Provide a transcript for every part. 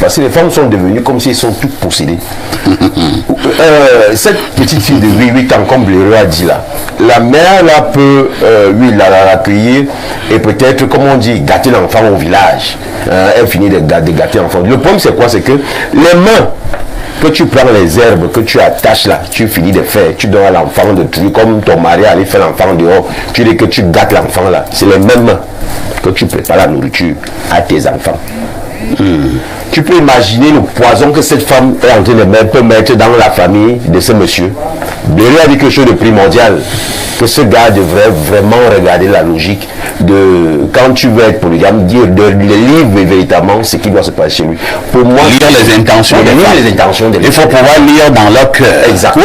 parce que les femmes sont devenues comme si elles sont toutes possédées. Cette petite fille de 8 ans, comme Bléreux a dit là, la mère là peut, l'accueillir et peut-être, comme on dit, gâter l'enfant au village. Elle finit de gâter l'enfant. Le problème c'est quoi? C'est que les mains que tu prends, les herbes que tu attaches là, tu finis de faire, tu donnes à l'enfant de trucs, comme ton mari allait faire l'enfant dehors, tu dis que tu gâtes l'enfant là, c'est les mêmes mains que tu prépares la nourriture à tes enfants. Tu peux imaginer le poison que cette femme est en train de peut mettre dans la famille de ce monsieur. Bléreux a dit quelque chose de primordial, que ce gars devrait vraiment regarder la logique de, quand tu veux être polygame, dire de lire véritablement ce qui doit se passer chez lui. Pour moi, lire les intentions des femmes. Il faut pouvoir lire dans leur cœur. Exact. Oui.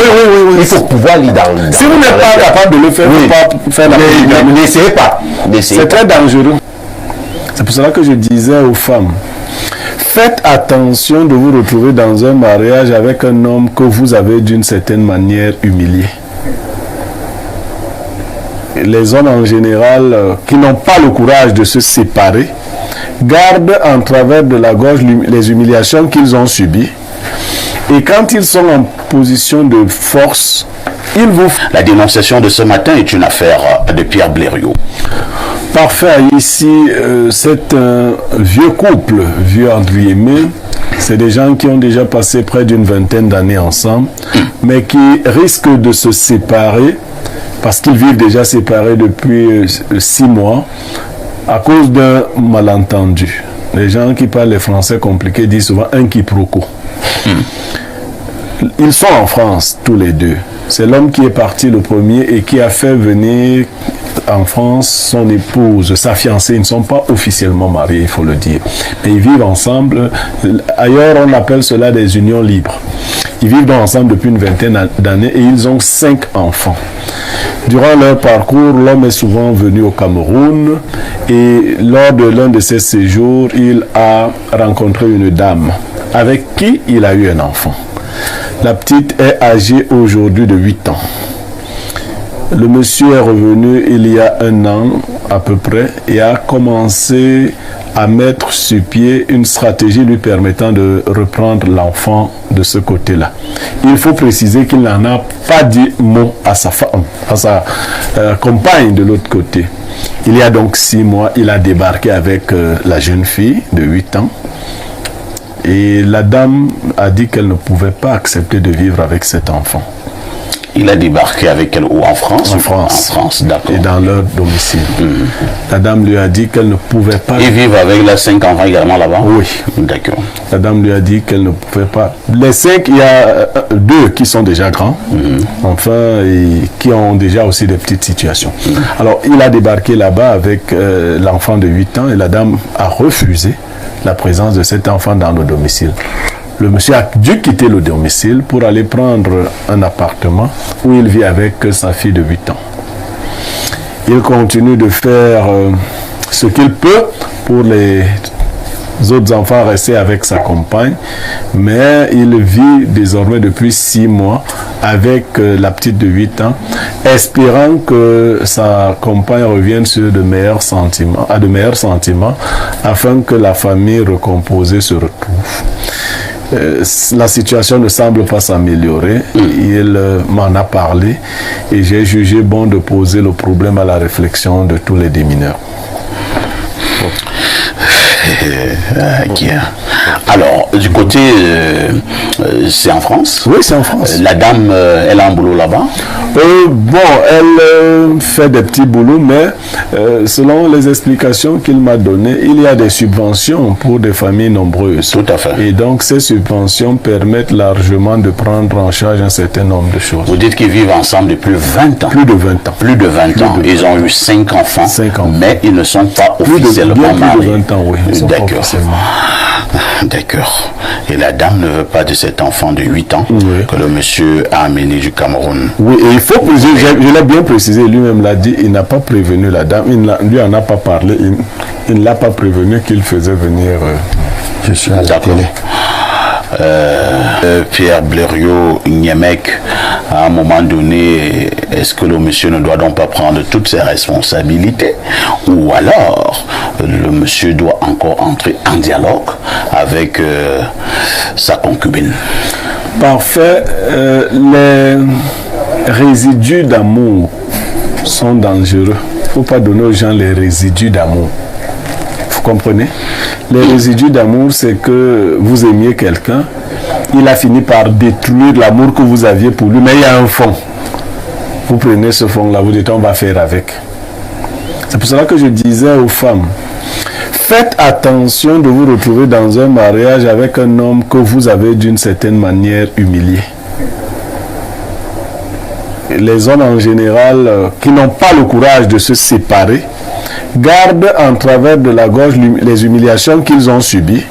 Il faut pouvoir lire dans si vous n'êtes pas capable de le faire, vous ne pouvez pas faire la polygamie. N'essayez pas. C'est très dangereux. C'est pour cela que je disais aux femmes, faites attention de vous retrouver dans un mariage avec un homme que vous avez d'une certaine manière humilié. Les hommes en général qui n'ont pas le courage de se séparer gardent en travers de la gorge les humiliations qu'ils ont subies. Et quand ils sont en position de force, ils vous... La dénonciation de ce matin est une affaire de Pierre Blériot. Parfait. Ici, c'est un vieux couple, vieux entre guillemets. C'est des gens qui ont déjà passé près d'une vingtaine d'années ensemble, mais qui risquent de se séparer parce qu'ils vivent déjà séparés depuis 6 mois à cause d'un malentendu. Les gens qui parlent les français compliqués disent souvent un quiproquo. Ils sont en France tous les deux. C'est l'homme qui est parti le premier et qui a fait venir en France son épouse, sa fiancée. Ils ne sont pas officiellement mariés, il faut le dire. Mais ils vivent ensemble. Ailleurs, on appelle cela des unions libres. Ils vivent donc ensemble depuis une vingtaine d'années et ils ont 5 enfants. Durant leur parcours, l'homme est souvent venu au Cameroun et lors de l'un de ses séjours, il a rencontré une dame avec qui il a eu un enfant. La petite est âgée aujourd'hui de 8 ans. Le monsieur est revenu il y a 1 an à peu près et a commencé à mettre sur pied une stratégie lui permettant de reprendre l'enfant de ce côté-là. Il faut préciser qu'il n'en a pas dit mot à sa femme, à sa compagne de l'autre côté. Il y a donc 6 mois, il a débarqué avec la jeune fille de 8 ans. Et la dame a dit qu'elle ne pouvait pas accepter de vivre avec cet enfant. Il a débarqué avec elle où? En France? En France. En France, d'accord. Et dans leur domicile. La dame lui a dit qu'elle ne pouvait pas... Ils vivent avec les 5 enfants également là-bas? Oui. D'accord. La dame lui a dit qu'elle ne pouvait pas... Les 5, il y a 2 qui sont déjà grands, enfin, et qui ont déjà aussi des petites situations. Alors, il a débarqué là-bas avec l'enfant de 8 ans et la dame a refusé la présence de cet enfant dans le domicile. Le monsieur a dû quitter le domicile pour aller prendre un appartement où il vit avec sa fille de 8 ans. Il continue de faire ce qu'il peut pour les autres enfants rester avec sa compagne, mais il vit désormais depuis 6 mois avec la petite de 8 ans, espérant que sa compagne revienne sur de meilleurs sentiments, à de meilleurs sentiments, afin que la famille recomposée se retrouve. La situation ne semble pas s'améliorer. Il m'en a parlé et j'ai jugé bon de poser le problème à la réflexion de tous les démineurs. Alors, du côté, c'est en France? Oui, c'est en France. La dame, elle a un boulot là-bas? Bon, elle fait des petits boulots, mais selon les explications qu'il m'a données, il y a des subventions pour des familles nombreuses. Tout à fait. Et donc, ces subventions permettent largement de prendre en charge un certain nombre de choses. Vous dites qu'ils vivent ensemble depuis 20 ans? Plus de 20 ans. Plus de 20 ans. Ils ont eu 5 enfants, 5 enfants. Mais ils ne sont pas officiellement mariés. Plus de 20 ans, oui. D'accord. D'accord. Et la dame ne veut pas de cet enfant de 8 ans que le monsieur a amené du Cameroun. Oui, et il faut préciser, je l'ai bien précisé, lui-même l'a dit, il n'a pas prévenu la dame, il ne lui en a pas parlé, il ne l'a pas prévenu qu'il faisait venir. Je suis à la télé. Pierre Blériot-Niemek, à un moment donné, est-ce que le monsieur ne doit donc pas prendre toutes ses responsabilités, ou alors le monsieur doit encore entrer en dialogue avec sa concubine? Parfait. Les résidus d'amour sont dangereux. Il ne faut pas donner aux gens les résidus d'amour. Vous comprenez? Les résidus d'amour, c'est que vous aimiez quelqu'un, il a fini par détruire l'amour que vous aviez pour lui, mais il y a un fond. Vous prenez ce fond-là, vous dites on va faire avec. C'est pour cela que je disais aux femmes, faites attention de vous retrouver dans un mariage avec un homme que vous avez d'une certaine manière humilié. Les hommes en général qui n'ont pas le courage de se séparer gardent en travers de la gorge les humiliations qu'ils ont subies.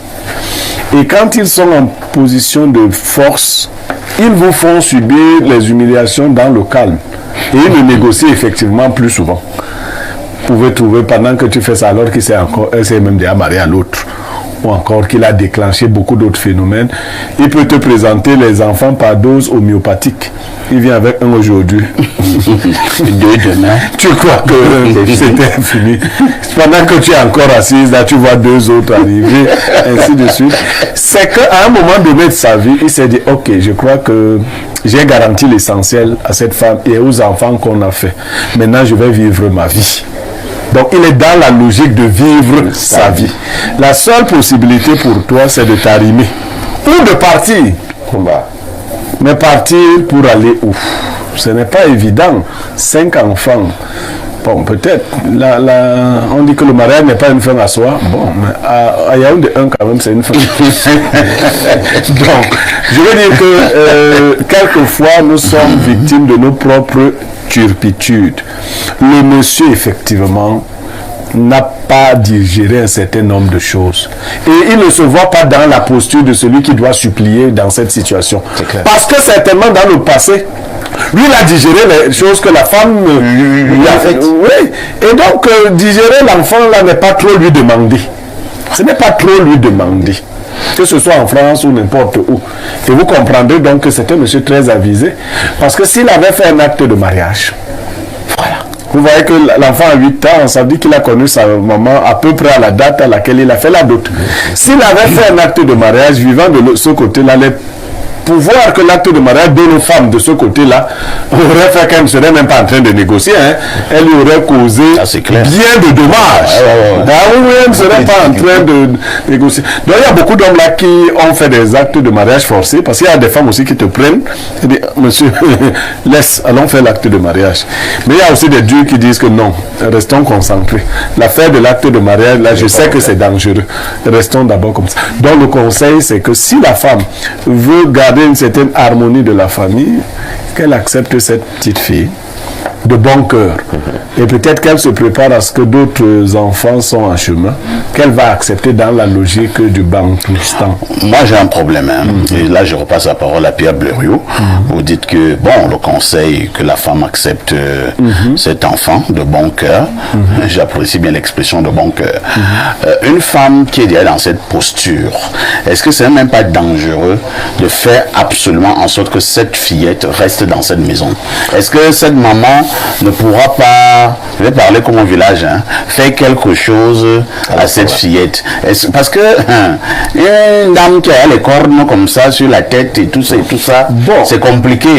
Et quand ils sont en position de force, ils vous font subir les humiliations dans le calme. Et ils ne négocient effectivement plus souvent. Vous pouvez trouver pendant que tu fais ça alors qu'il s'est même déjà marié à l'autre. Ou encore qu'il a déclenché beaucoup d'autres phénomènes. Il peut te présenter les enfants par dose homéopathique. Il vient avec un aujourd'hui. Deux demain. Tu crois que c'était fini. Pendant que tu es encore assise, là, tu vois deux autres arriver, ainsi de suite. C'est qu'à un moment donné de sa vie, il s'est dit, ok, je crois que j'ai garanti l'essentiel à cette femme et aux enfants qu'on a fait. Maintenant, je vais vivre ma vie. Donc, il est dans la logique de vivre sa vie. La seule possibilité pour toi, c'est de t'arrimer. Ou de partir. Mais partir pour aller où? Ce n'est pas évident. 5 enfants. Bon, peut-être. On dit que le mariage n'est pas une fin à soi. Bon, mais à Yaoundé 1, quand même, c'est une fin. Donc, je veux dire que quelquefois, nous sommes victimes de nos propres turpitude. Le monsieur, effectivement, n'a pas digéré un certain nombre de choses. Et il ne se voit pas dans la posture de celui qui doit supplier dans cette situation. Parce que certainement, dans le passé, lui, il a digéré les choses que la femme lui a faites. Oui. Et donc, digérer l'enfant, là, n'est pas trop lui demander. Ce n'est pas trop lui demander. Que ce soit en France ou n'importe où. Et vous comprendrez donc que c'était un monsieur très avisé. Parce que s'il avait fait un acte de mariage, voilà. Vous voyez que l'enfant a 8 ans, ça veut dire qu'il a connu sa maman à peu près à la date à laquelle il a fait la dot. S'il avait fait un acte de mariage vivant de ce côté-là, les pouvoirs que l'acte de mariage donne aux femmes de ce côté-là aurait fait qu'elle ne serait même pas en train de négocier. Hein. Elle lui aurait causé bien de dommages. Elle ne serait pas en train de négocier. Donc il y a beaucoup d'hommes là qui ont fait des actes de mariage forcés, parce qu'il y a des femmes aussi qui te prennent et disent, monsieur, laisse, allons faire l'acte de mariage. Mais il y a aussi des dieux qui disent que non, restons concentrés. L'affaire de l'acte de mariage, là, je sais que c'est dangereux. Restons d'abord comme ça. Donc le conseil, c'est que si la femme veut garder une certaine harmonie de la famille, qu'elle accepte cette petite fille de bon cœur. Et peut-être qu'elle se prépare à ce que d'autres enfants sont en chemin, qu'elle va accepter dans la logique du Bantoustan. Moi, j'ai un problème. Et là, je repasse la parole à Pierre Blériot. Vous dites que, bon, le conseil que la femme accepte cet enfant de bon cœur, j'apprécie bien l'expression de bon cœur. Une femme qui est déjà dans cette posture, est-ce que c'est même pas dangereux de faire absolument en sorte que cette fillette reste dans cette maison? Est-ce que cette maman ne pourra pas, je vais parler comme au village, faire quelque chose à cette fillette? Parce que une dame qui a les cornes comme ça sur la tête et tout ça, bon, c'est compliqué.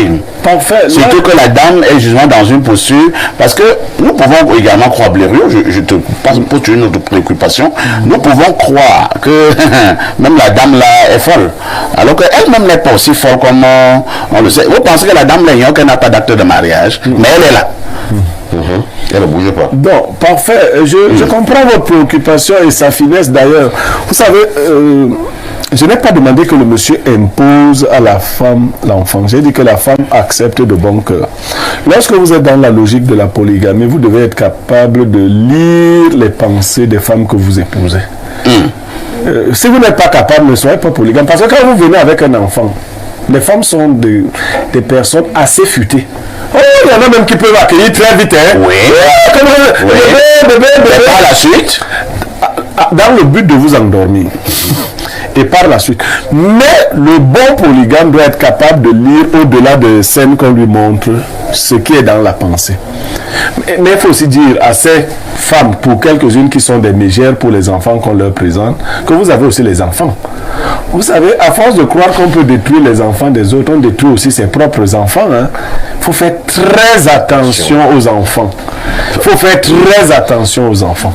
Parfait. Surtout que la dame est justement dans une posture, parce que nous pouvons également croire, Blériot, je te pose une autre préoccupation, nous pouvons croire que même la dame là est folle, alors qu'elle-même n'est pas aussi folle comme on le sait. Vous pensez que la dame là, qu'elle n'a pas d'acte de mariage, mais elle est là. Elle ne bouge pas. Bon, parfait. Je comprends votre préoccupation et sa finesse d'ailleurs. Vous savez, je n'ai pas demandé que le monsieur impose à la femme l'enfant. J'ai dit que la femme accepte de bon cœur. Lorsque vous êtes dans la logique de la polygamie, vous devez être capable de lire les pensées des femmes que vous épousez. Si vous n'êtes pas capable, ne soyez pas polygame. Parce que quand vous venez avec un enfant, les femmes sont des personnes assez futées. Oh, il y en a même qui peuvent accueillir très vite. Hein? Oui. Bébé. Par la suite, dans le but de vous endormir. et par la suite. Mais le bon polygame doit être capable de lire au-delà des scènes qu'on lui montre ce qui est dans la pensée. Mais il faut aussi dire à ces femmes, pour quelques-unes qui sont des mégères pour les enfants qu'on leur présente, que vous avez aussi les enfants. Vous savez, à force de croire qu'on peut détruire les enfants des autres, on détruit aussi ses propres enfants. Il faut faire très attention aux enfants. Il faut faire très attention aux enfants.